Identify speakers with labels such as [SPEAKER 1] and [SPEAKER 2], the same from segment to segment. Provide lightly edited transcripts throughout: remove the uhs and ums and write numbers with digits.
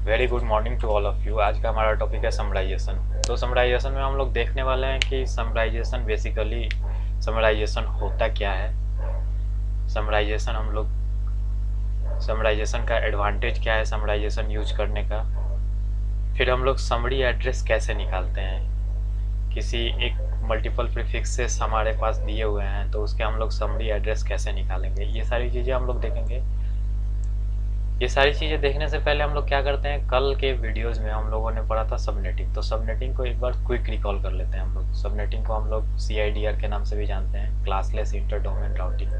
[SPEAKER 1] Very good morning to all of you. आज का हमारा टॉपिक है समराइजेशन। तो समराइजेशन में हम लोग देखने वाले हैं कि समराइजेशन बेसिकली समराइजेशन होता क्या है, समराइजेशन हम लोग समराइजेशन का एडवांटेज क्या है समराइजेशन यूज करने का, फिर हम लोग समरी एड्रेस कैसे निकालते हैं। किसी एक मल्टीपल प्रीफिक्सेस हमारे पास दिए हुए हैं तो उसके हम लोग समरी एड्रेस कैसे निकालेंगे, ये सारी चीज़ें हम लोग देखेंगे। ये सारी चीज़ें देखने से पहले हम लोग क्या करते हैं, कल के वीडियोस में हम लोगों ने पढ़ा था सबनेटिंग। तो सबनेटिंग को एक बार क्विक रिकॉल कर लेते हैं हम लोग। सबनेटिंग को हम लोग CIDR के नाम से भी जानते हैं, classless inter domain routing.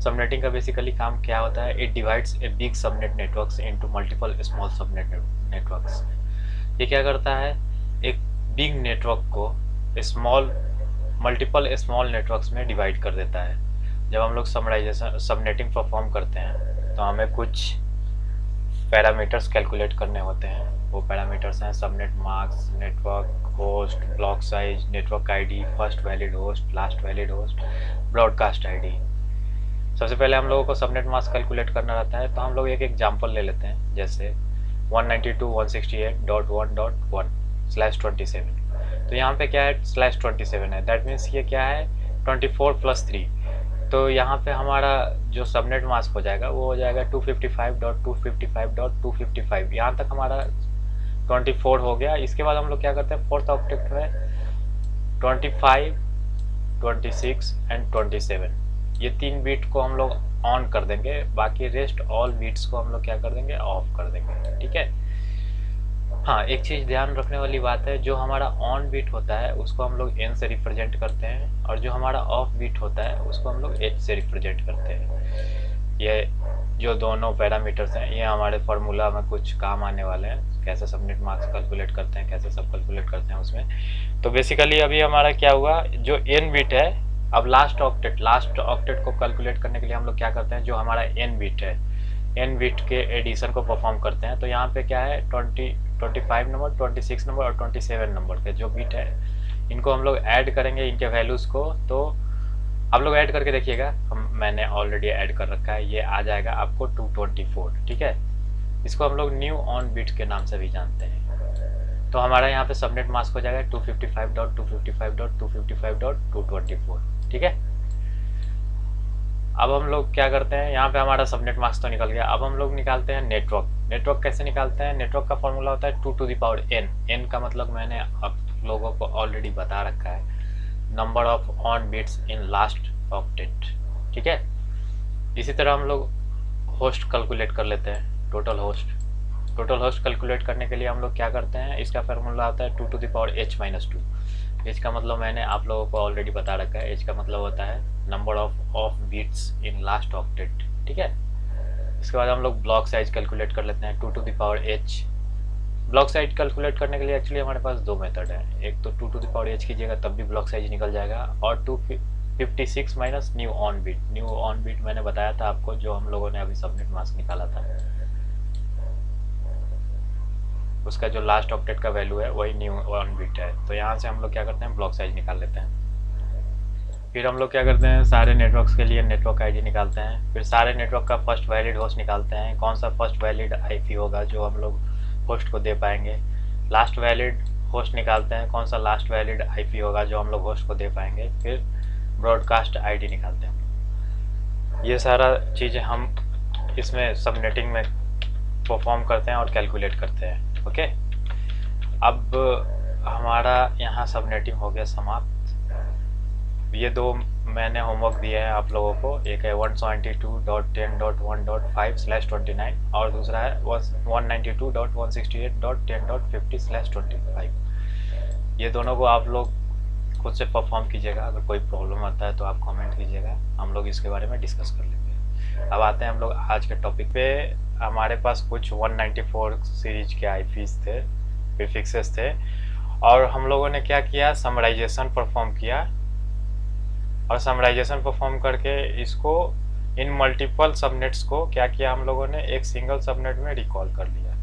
[SPEAKER 1] Subnetting का बेसिकली काम क्या होता है, it divides a big subnet networks into multiple small subnet networks. ये क्या करता है, एक बिग नेटवर्क को स्मॉल मल्टीपल स्मॉल नेटवर्क्स में डिवाइड कर देता है। जब हम लोग समराइजेशन सबनेटिंग परफॉर्म करते हैं तो हमें कुछ पैरामीटर्स कैलकुलेट करने होते हैं। वो पैरामीटर्स हैं subnet mask, network host, block size, network ID, first valid host, last valid host, broadcast ID. सबसे पहले हम लोगों को सबनेट मास्क कैलकुलेट करना रहता है, तो हम लोग एक एग्जांपल ले लेते हैं, जैसे 192.168.1.1/27। तो यहाँ पे क्या है, /27 है, दैट मीन्स ये क्या है 24+3। तो यहाँ पे हमारा जो सबनेट मास्क हो जाएगा वो हो जाएगा 255.255.255। यहाँ तक हमारा 24 हो गया। इसके बाद हम लोग क्या करते हैं, फोर्थ ऑक्टेट में 25, 26 एंड 27 ये 3 बीट को हम लोग ऑन कर देंगे, बाकी रेस्ट ऑल बीट्स को हम लोग क्या कर देंगे, ऑफ कर देंगे। ठीक है। हाँ, एक चीज़ ध्यान रखने वाली बात है, जो हमारा ऑन बीट होता है उसको हम लोग n से रिप्रेजेंट करते हैं, और जो हमारा ऑफ बीट होता है उसको हम लोग h से रिप्रेजेंट करते हैं। ये जो दोनों पैरामीटर्स हैं ये हमारे फार्मूला में कुछ काम आने वाले हैं, कैसे सबनेट मार्क्स कैलकुलेट करते हैं, कैसे सब कैलकुलेट करते हैं उसमें। तो बेसिकली अभी हमारा क्या हुआ, जो n बीट है, अब लास्ट ऑक्टेट को कैलकुलेट करने के लिए हम लोग क्या करते हैं, जो हमारा n बीट है, n बीट के एडिशन को परफॉर्म करते हैं। तो यहाँ पे क्या है, 25 नंबर, 26 नंबर और 27 नंबर के जो बीट है इनको हम लोग ऐड करेंगे, इनके वैल्यूज़ को। तो आप लोग ऐड करके देखिएगा, मैंने ऑलरेडी ऐड कर रखा है, ये आ जाएगा आपको 224। ठीक है। इसको हम लोग न्यू ऑन बीट के नाम से भी जानते हैं। तो हमारा यहाँ पे सबनेट मास्क हो जाएगा 255.255.255.224। ठीक है। अब हम लोग क्या करते हैं, यहाँ पे हमारा सबनेट मास्क तो निकल गया। अब हम लोग निकालते हैं नेटवर्क कैसे निकालते हैं। नेटवर्क का फॉर्मूला होता है 2n। n का मतलब मैंने आप लोगों को ऑलरेडी बता रखा है, number of on bits in last octet. ठीक है। इसी तरह हम लोग होस्ट कैलकुलेट कर लेते हैं, टोटल होस्ट कैलकुलेट करने के लिए हम लोग क्या करते हैं, इसका फार्मूला आता है 2h-2। एच का मतलब मैंने आप लोगों को ऑलरेडी बता रखा है, एच का मतलब होता है number of beats in last octet. ठीक है। इसके बाद हम लोग ब्लॉक साइज कैलकुलेट कर लेते हैं 2h। ब्लॉक साइज कैलकुलेट करने के लिए एक्चुअली हमारे पास दो मेथड है, एक तो 2h कीजिएगा तब भी ब्लॉक साइज निकल जाएगा, और 256 माइनस न्यू ऑन बीट मैंने बताया था आपको, जो हम लोगों ने अभी सबनेट मास्क निकाला था, उसका जो लास्ट ऑक्टेट का वैल्यू है वही न्यू ऑन बीट है। तो यहाँ से हम लोग क्या करते हैं, ब्लॉक साइज निकाल लेते हैं। फिर हम लोग क्या करते हैं, सारे नेटवर्क्स के लिए नेटवर्क आईडी निकालते हैं। फिर सारे नेटवर्क का फर्स्ट वैलिड होस्ट निकालते हैं, कौन सा फर्स्ट वैलिड आईपी होगा जो हम लोग होस्ट को दे पाएंगे। लास्ट वैलिड होस्ट निकालते हैं, कौन सा लास्ट वैलिड आईपी होगा जो हम लोग होस्ट को दे पाएंगे। फिर ब्रॉडकास्ट आईडी निकालते हैं। ये सारा चीज़ें हम इसमें सबनेटिंग में परफॉर्म करते हैं और कैलकुलेट करते हैं। ओके। अब हमारा यहाँ सबनेटिंग हो गया समाप्त। ये दो मैंने होमवर्क दिए हैं आप लोगों को, एक है 172.10.1.5/29 और दूसरा है 192.168.10.50/25। ये दोनों को आप लोग खुद से परफॉर्म कीजिएगा। अगर कोई प्रॉब्लम आता है तो आप कमेंट कीजिएगा, हम लोग इसके बारे में डिस्कस कर लेंगे। अब आते हैं हम लोग आज के टॉपिक पे। हमारे पास कुछ 194 सीरीज के आईपीस थे, प्रीफिक्सेस थे, और हम लोगों ने क्या किया, समराइजेशन परफॉर्म किया, और समराइजेशन परफॉर्म करके इसको इन मल्टीपल सबनेट्स को क्या किया, हम लोगों ने एक सिंगल सबनेट में रिकॉल कर लिया।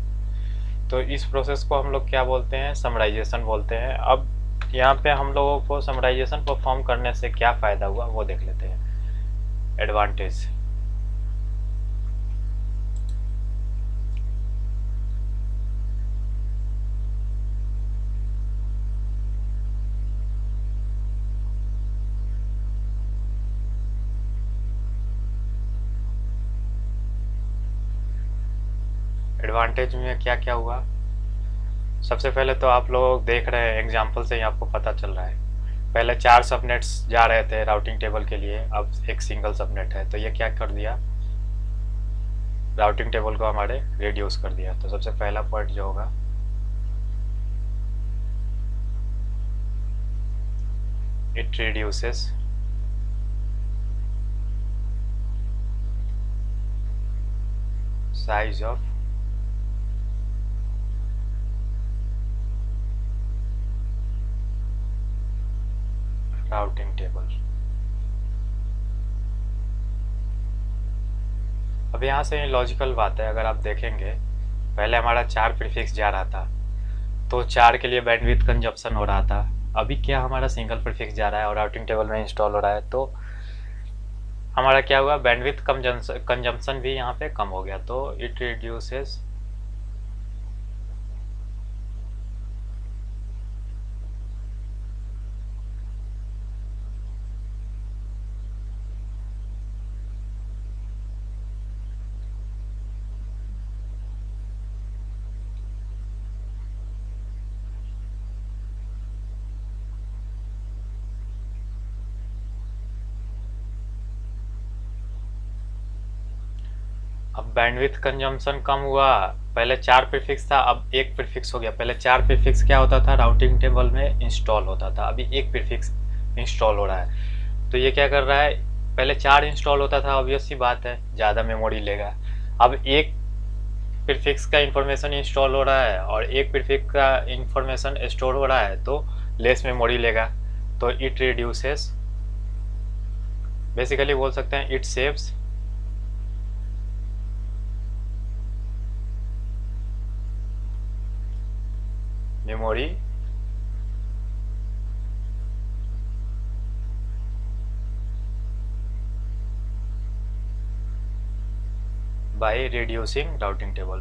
[SPEAKER 1] तो इस प्रोसेस को हम लोग क्या बोलते हैं, समराइजेशन बोलते हैं। अब यहाँ पे हम लोगों को समराइजेशन परफॉर्म करने से क्या फ़ायदा हुआ वो देख लेते हैं, एडवांटेज। एडवांटेज में क्या क्या हुआ, सबसे पहले तो आप लोग देख रहे हैं एग्जांपल से ही आपको पता चल रहा है। पहले 4 सबनेट्स जा रहे थे राउटिंग टेबल के लिए, अब एक सिंगल सबनेट है, तो ये क्या कर दिया, राउटिंग टेबल को हमारे रिड्यूस कर दिया। तो सबसे पहला पॉइंट जो होगा, it reduces size of routing table. अब यहाँ से लॉजिकल बात है, अगर आप देखेंगे पहले हमारा 4 प्रीफिक्स जा रहा था तो 4 के लिए बैंडविड्थ कंजप्शन हो रहा था। अभी क्या हमारा सिंगल प्रीफिक्स जा रहा है और राउटिंग टेबल में इंस्टॉल हो रहा है, तो हमारा क्या हुआ, बैंडविड्थ कंजम्पशन भी यहाँ पे कम हो गया। तो इट रिड्यूसेस अब बैंडविड्थ कंजम्पशन कम हुआ, पहले 4 प्रीफिक्स था अब 1 प्रीफिक्स हो गया। पहले 4 प्रीफिक्स क्या होता था, राउटिंग टेबल में इंस्टॉल होता था, अभी 1 प्रीफिक्स इंस्टॉल हो रहा है। तो ये क्या कर रहा है, पहले 4 इंस्टॉल होता था, ऑब्वियस सी बात है ज़्यादा मेमोरी लेगा। अब 1 प्रीफिक्स का इंफॉर्मेशन इंस्टॉल हो रहा है और 1 प्रीफिक्स का इंफॉर्मेशन स्टोर हो रहा है, तो लेस मेमोरी लेगा। तो इट रिड्यूसेस, बेसिकली बोल सकते हैं it saves memory by reducing routing table.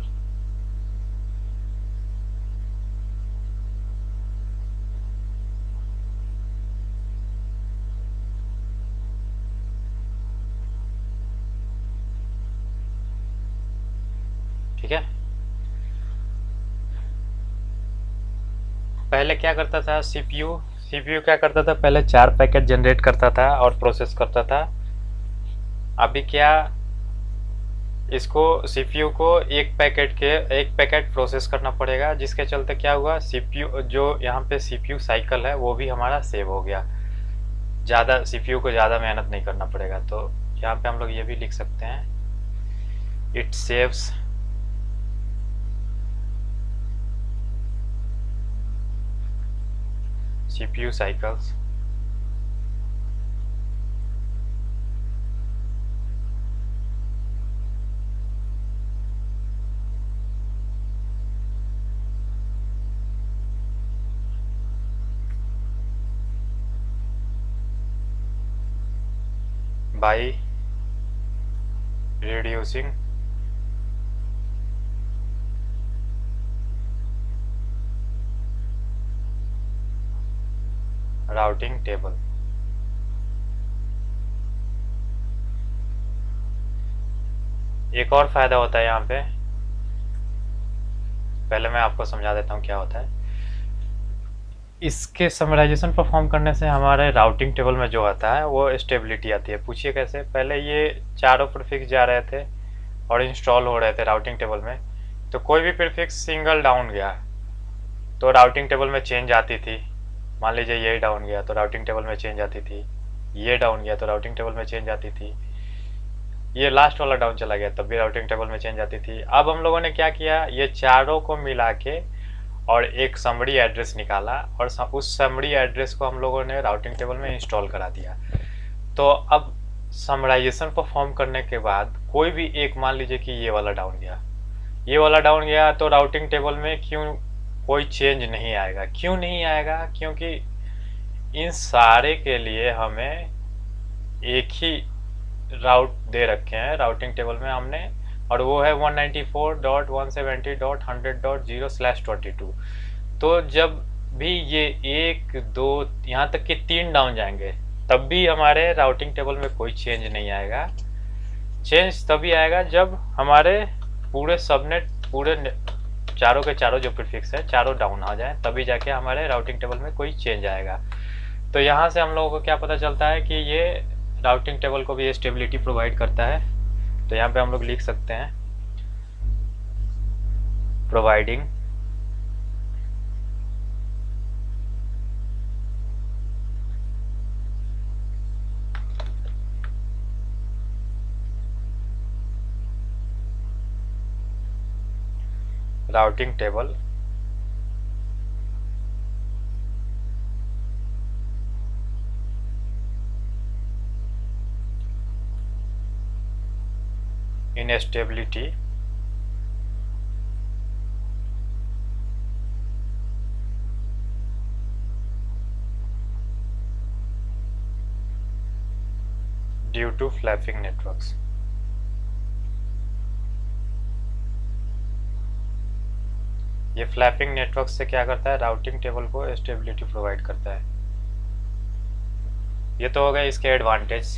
[SPEAKER 1] ठीक है, पहले क्या करता था सीपीयू क्या करता था, पहले 4 पैकेट जनरेट करता था और प्रोसेस करता था। अभी क्या, इसको सीपीयू को एक पैकेट प्रोसेस करना पड़ेगा, जिसके चलते क्या हुआ, सीपीयू जो यहाँ पे सीपीयू साइकिल है वो भी हमारा सेव हो गया, ज़्यादा सीपीयू को ज़्यादा मेहनत नहीं करना पड़ेगा। तो यहाँ पे हम लोग ये भी लिख सकते हैं, it saves CPU cycles by reducing routing table. एक और फायदा होता है यहाँ पे, पहले मैं आपको समझा देता हूँ क्या होता है। इसके समराइजेशन परफॉर्म करने से हमारे राउटिंग टेबल में जो आता है वो स्टेबिलिटी आती है। पूछिए कैसे, पहले ये चारों प्रीफिक्स जा रहे थे और इंस्टॉल हो रहे थे राउटिंग टेबल में, तो कोई भी प्रीफिक्स सिंगल डाउन गया तो राउटिंग टेबल में चेंज आती थी। मान लीजिए ये डाउन गया तो राउटिंग टेबल में चेंज आती थी, ये डाउन गया तो राउटिंग टेबल में चेंज आती थी, ये लास्ट वाला डाउन चला गया तब भी राउटिंग टेबल में चेंज आती थी। अब हम लोगों ने क्या किया, ये चारों को मिला के और एक समरी एड्रेस निकाला और उस समरी एड्रेस को हम लोगों ने राउटिंग टेबल में इंस्टॉल करा दिया। तो अब समराइजेशन परफॉर्म करने के बाद कोई भी एक, मान लीजिए कि ये वाला डाउन गया, ये वाला डाउन गया, तो राउटिंग टेबल में क्यों कोई चेंज नहीं आएगा। क्यों नहीं आएगा, क्योंकि इन सारे के लिए हमें एक ही राउट दे रखे हैं राउटिंग टेबल में हमने, और वो है 194.170.100.0/22। तो जब भी ये 1 2 यहाँ तक कि 3 डाउन जाएंगे तब भी हमारे राउटिंग टेबल में कोई चेंज नहीं आएगा। चेंज तभी आएगा जब हमारे पूरे सबनेट पूरे चारों के चारों जो प्रीफिक्स है चारों डाउन आ जाए, तभी जाके हमारे राउटिंग टेबल में कोई चेंज आएगा। तो यहाँ से हम लोगों को क्या पता चलता है कि ये राउटिंग टेबल को भी स्टेबिलिटी प्रोवाइड करता है। तो यहाँ पे हम लोग लिख सकते हैं providing routing table instability due to flapping networks. ये फ्लैपिंग नेटवर्क से क्या करता है, राउटिंग टेबल को स्टेबिलिटी प्रोवाइड करता है। ये तो हो गया इसके एडवांटेज।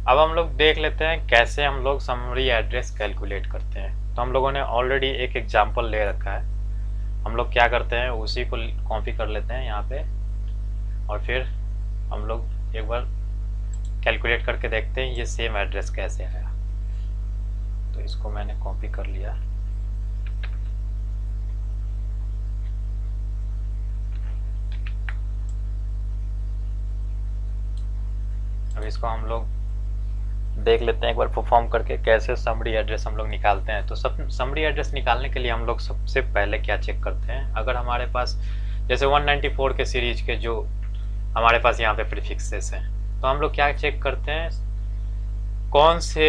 [SPEAKER 1] अब हम लोग देख लेते हैं कैसे हम लोग समरी एड्रेस कैलकुलेट करते हैं। तो हम लोगों ने ऑलरेडी एक एग्जांपल ले रखा है, हम लोग क्या करते हैं उसी को कॉपी कर लेते हैं यहाँ पे, और फिर हम लोग एक बार कैलकुलेट करके देखते हैं ये सेम एड्रेस कैसे आया। तो इसको मैंने कॉपी कर लिया। अब इसको हम लोग देख लेते हैं एक बार परफॉर्म करके कैसे समरी एड्रेस हम लोग निकालते हैं। तो सब समरी एड्रेस निकालने के लिए हम लोग सबसे पहले क्या चेक करते हैं, अगर हमारे पास जैसे 194 के सीरीज के जो हमारे पास यहाँ पे प्रीफिक्सेस हैं, तो हम लोग क्या चेक करते हैं कौन से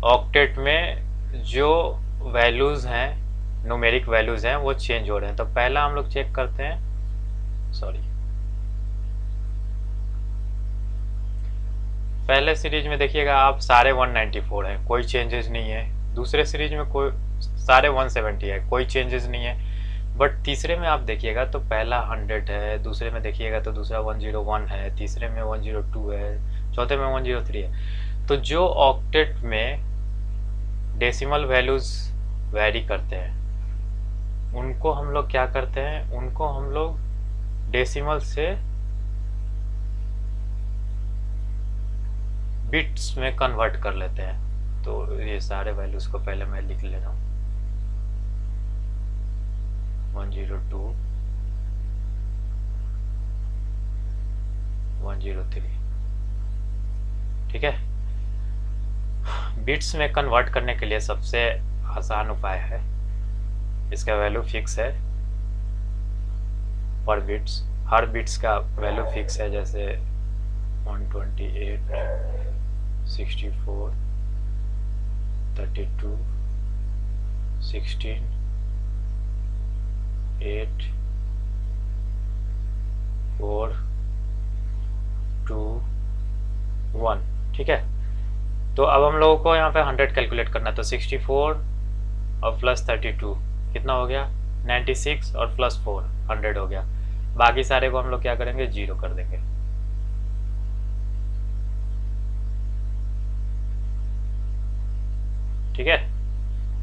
[SPEAKER 1] ऑक्टेट में जो वैल्यूज़ हैं, न्यूमेरिक वैल्यूज़ हैं वो चेंज हो रहे हैं। तो पहला हम लोग चेक करते हैं, पहले सीरीज में देखिएगा आप सारे 194 हैं, कोई चेंजेस नहीं है। दूसरे सीरीज में कोई सारे 170 है, कोई चेंजेस नहीं है। बट तीसरे में आप देखिएगा तो पहला 100 है, दूसरे में देखिएगा तो दूसरा 101 है, तीसरे में 102 है, चौथे में 103 है। तो जो ऑक्टेट में डेसिमल वैल्यूज वेरी करते हैं उनको हम लोग क्या करते हैं, उनको हम लोग डेसिमल से बिट्स में कन्वर्ट कर लेते हैं। तो ये सारे वैल्यूज को पहले मैं लिख ले रहा हूँ, 102, 103, ठीक है। बिट्स में कन्वर्ट करने के लिए सबसे आसान उपाय है, इसका वैल्यू फिक्स है पर बिट्स, हर बिट्स का वैल्यू फिक्स है। जैसे 128, 64, 32, 16, 8, 4, 2, 1, ठीक है। तो अब हम लोगों को यहाँ पे 100 कैलकुलेट करना है। तो 64 और प्लस 32 कितना हो गया, 96, और प्लस 4 100 हो गया। बाकी सारे को हम लोग क्या करेंगे, 0 कर देंगे। ठीक है,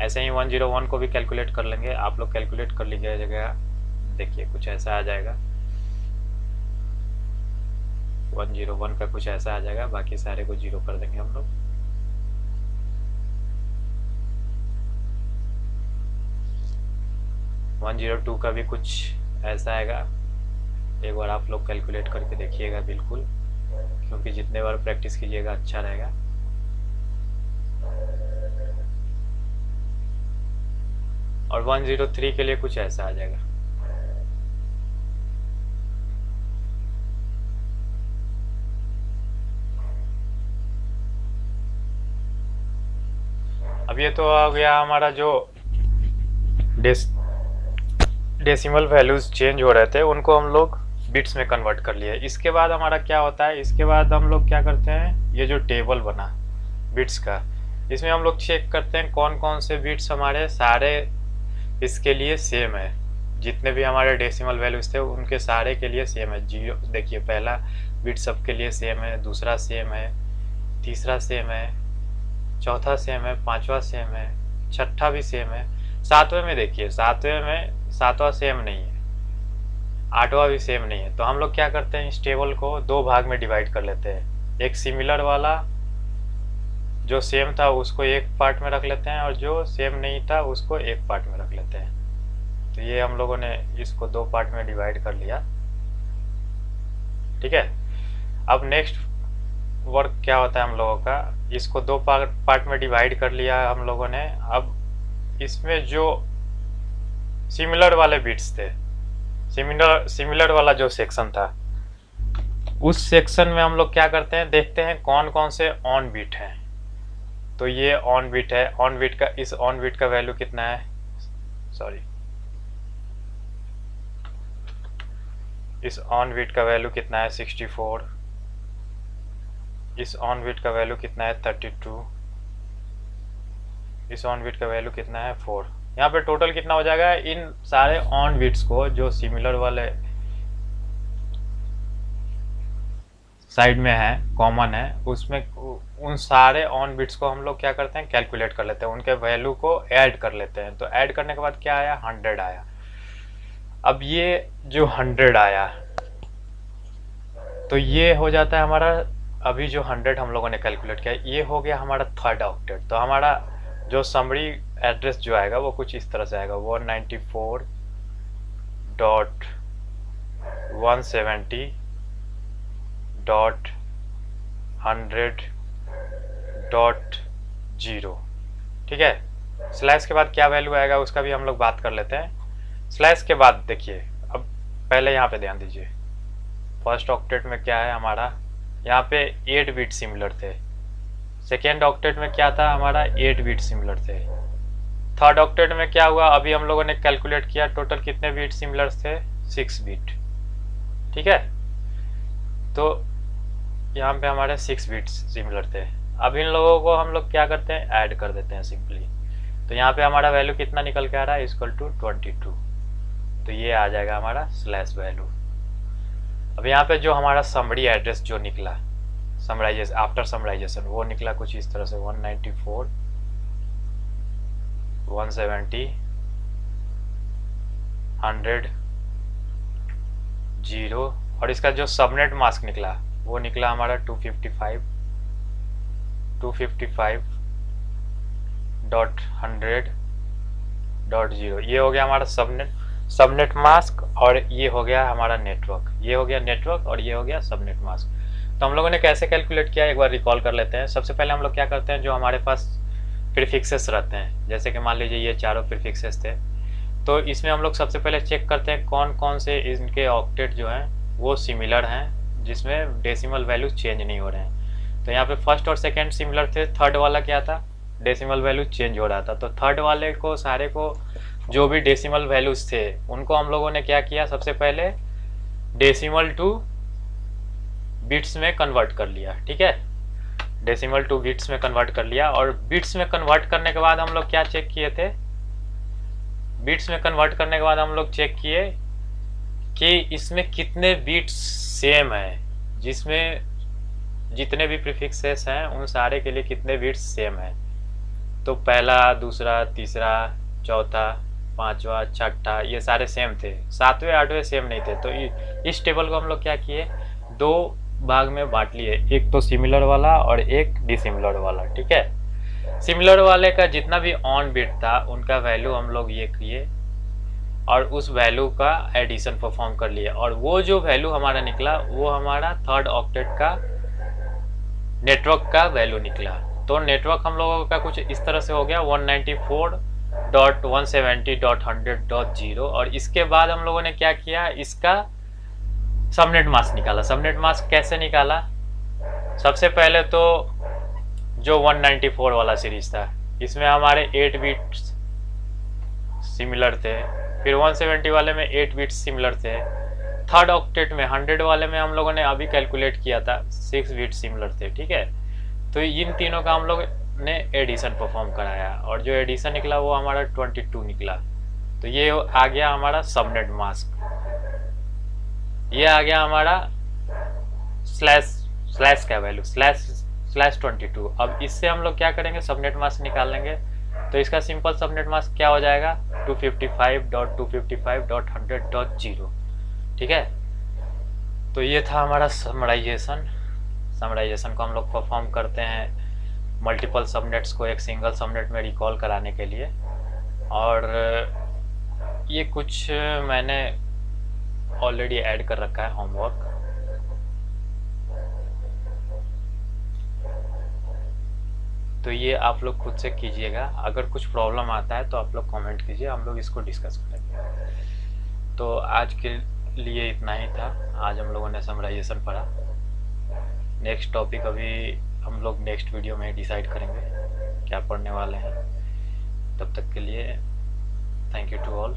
[SPEAKER 1] ऐसे ही 101 को भी कैलकुलेट कर लेंगे। आप लोग कैलकुलेट कर लीजिएगा, देखिए कुछ ऐसा आ जाएगा। 101 का कुछ ऐसा आ जाएगा, बाकी सारे को 0 कर देंगे हम लोग। वन 102 का भी कुछ ऐसा आएगा। एक बार आप लोग कैलकुलेट करके देखिएगा बिल्कुल, क्योंकि जितने बार प्रैक्टिस कीजिएगा अच्छा रहेगा। और 103 के लिए कुछ ऐसा आ जाएगा। अब ये तो आ गया हमारा जो डेसिमल वैल्यूज चेंज हो रहे थे उनको हम लोग बिट्स में कन्वर्ट कर लिए। इसके बाद हमारा क्या होता है, इसके बाद हम लोग क्या करते हैं, ये जो टेबल बना बिट्स का, इसमें हम लोग चेक करते हैं कौन कौन से बिट्स हमारे सारे इसके लिए सेम है। जितने भी हमारे डेसिमल वैल्यूज थे उनके सारे के लिए सेम है। 0 देखिए, पहला बिट सबके लिए सेम है, दूसरा सेम है, तीसरा सेम है, चौथा सेम है, पांचवा सेम है, छठा भी सेम है, सातवें में देखिए, सातवें में सातवां सेम नहीं है, आठवां भी सेम नहीं है। तो हम लोग क्या करते हैं, इस टेबल को दो भाग में डिवाइड कर लेते हैं। एक सिमिलर वाला जो सेम था उसको एक पार्ट में रख लेते हैं, और जो सेम नहीं था उसको एक पार्ट में रख लेते हैं। तो ये हम लोगों ने इसको दो पार्ट में डिवाइड कर लिया, ठीक है। अब नेक्स्ट वर्क क्या होता है हम लोगों का, इसको दो पार्ट में डिवाइड कर लिया हम लोगों ने। अब इसमें जो सिमिलर वाले बिट्स थे, सिमिलर वाला जो सेक्शन था, उस सेक्शन में हम लोग क्या करते हैं, देखते हैं कौन कौन से ऑन बिट हैं। तो ये ऑन बिट है, ऑन बिट का, इस ऑन बिट का वैल्यू कितना है, सॉरी, इस ऑन बिट का वैल्यू कितना है 64, इस ऑन बिट का वैल्यू कितना है 32, इस ऑन बिट का वैल्यू कितना है 4। यहाँ पे टोटल कितना हो जाएगा, इन सारे ऑन बिट्स को जो सिमिलर वाले साइड में है, कॉमन है, उसमें उन सारे ऑन बिट्स को हम लोग क्या करते हैं, कैलकुलेट कर लेते हैं, उनके वैल्यू को ऐड कर लेते हैं। तो ऐड करने के बाद क्या आया, 100 आया। अब ये जो 100 आया, तो ये हो जाता है हमारा, अभी जो 100 हम लोगों ने कैलकुलेट किया, ये हो गया हमारा थर्ड ऑक्टेट। तो हमारा जो समरी एड्रेस जो आएगा वो कुछ इस तरह से आएगा, 194.170.0, ठीक है। स्लैश के बाद क्या वैल्यू आएगा उसका भी हम लोग बात कर लेते हैं। स्लैश के बाद देखिए, अब पहले यहाँ पे ध्यान दीजिए, फर्स्ट ऑक्टेट में क्या है हमारा, यहाँ पे 8 बिट सिमिलर थे। सेकेंड ऑक्टेट में क्या था हमारा, 8 बिट सिमिलर थे। थर्ड ऑक्टेट में क्या हुआ, अभी हम लोगों ने कैलकुलेट किया, टोटल कितने बिट सिमिलर थे, 6 बिट, ठीक है। तो यहाँ पे हमारे 6 बिट सिमिलर थे। अब इन लोगों को हम लोग क्या करते हैं, ऐड कर देते हैं सिंपली। तो यहाँ पे हमारा वैल्यू कितना निकल के आ रहा है, इक्वल टू 22। तो ये आ जाएगा हमारा स्लैश वैल्यू। अब यहाँ पे जो हमारा समरी एड्रेस जो निकला, समराइजेशन आफ्टर समराइजेशन, वो निकला कुछ इस तरह से, 194.170.0, और इसका जो सबनेट मास्क निकला वो निकला हमारा 255.100.0। ये हो गया हमारा सबनेट मास्क, और ये हो गया हमारा नेटवर्क, ये हो गया नेटवर्क, और ये हो गया सबनेट मास्क। तो हम लोगों ने कैसे कैलकुलेट किया, एक बार रिकॉल कर लेते हैं। सबसे पहले हम लोग क्या करते हैं, जो हमारे पास प्रीफिक्सेस रहते हैं, जैसे कि मान लीजिए ये चारों प्रीफिक्सेस थे, तो इसमें हम लोग सबसे पहले चेक करते हैं कौन कौन से इनके ऑक्टेट जो हैं वो सिमिलर हैं, जिसमें डेसिमल वैल्यू चेंज नहीं हो रहे हैं। तो यहाँ पे फर्स्ट और सेकेंड सिमिलर थे, थर्ड वाला क्या था, डेसिमल वैल्यू चेंज हो रहा था। तो थर्ड वाले को, सारे को जो भी डेसिमल वैल्यूज थे उनको हम लोगों ने क्या किया, सबसे पहले डेसिमल टू बिट्स में कन्वर्ट कर लिया, ठीक है। डेसिमल टू बिट्स में कन्वर्ट कर लिया, और बिट्स में कन्वर्ट करने के बाद हम लोग क्या चेक किए थे, बिट्स में कन्वर्ट करने के बाद हम लोग चेक किए कि इसमें कितने बिट्स सेम है, जिसमें जितने भी प्रीफिक्सेस हैं उन सारे के लिए कितने बिट्स सेम है। तो पहला, दूसरा, तीसरा, चौथा, पांचवा, छठा, ये सारे सेम थे, सातवें आठवें सेम नहीं थे। तो इस टेबल को हम लोग क्या किए, दो भाग में बांट लिए, एक तो सिमिलर वाला और एक डिसिमिलर वाला, ठीक है। सिमिलर वाले का जितना भी ऑन बिट था उनका वैल्यू हम लोग ये किए, और उस वैल्यू का एडिशन परफॉर्म कर लिए, और वो जो वैल्यू हमारा निकला वो हमारा थर्ड ऑक्टेट का नेटवर्क का वैल्यू निकला। तो नेटवर्क हम लोगों का कुछ इस तरह से हो गया, 194.170.100.0। और इसके बाद हम लोगों ने क्या किया, इसका सबनेट मास्क निकाला। सबनेट मास्क कैसे निकाला, सबसे पहले तो जो 194 वाला सीरीज था, इसमें हमारे 8 बिट्स सिमिलर थे, फिर 170 वाले में 8 बिट्स सिमिलर थे, थर्ड ऑक्टेट में 100 वाले में हम लोगों ने अभी कैलकुलेट किया था 6 बिट्स सिमिलर थे, ठीक है। तो इन तीनों का हम लोग ने एडिशन परफॉर्म कराया, और जो एडिशन निकला वो हमारा 22 निकला। तो ये आ गया हमारा सबनेट मास्क, ये आ गया हमारा स्लैश का वैल्यू, स्लैश 22। अब इससे हम लोग क्या करेंगे, सबनेट मास्क निकाल लेंगे, तो इसका सिंपल सबनेट मास्क क्या हो जाएगा 255.255.100.0। ठीक है, तो ये था हमारा समराइजेशन। समराइजेशन को हम लोग परफॉर्म करते हैं मल्टीपल सबनेट्स को एक सिंगल सबनेट में रिकॉल कराने के लिए। और ये कुछ मैंने ऑलरेडी ऐड कर रखा है होमवर्क। तो ये आप लोग खुद से कीजिएगा। अगर कुछ प्रॉब्लम आता है तो आप लोग कमेंट कीजिए, हम लोग इसको डिस्कस करेंगे। तो आज के लिए इतना ही था। आज हम लोगों ने समराइजेशन पढ़ा। नेक्स्ट टॉपिक अभी हम लोग नेक्स्ट वीडियो में डिसाइड करेंगे क्या पढ़ने वाले हैं। तब तक के लिए थैंक यू टू ऑल।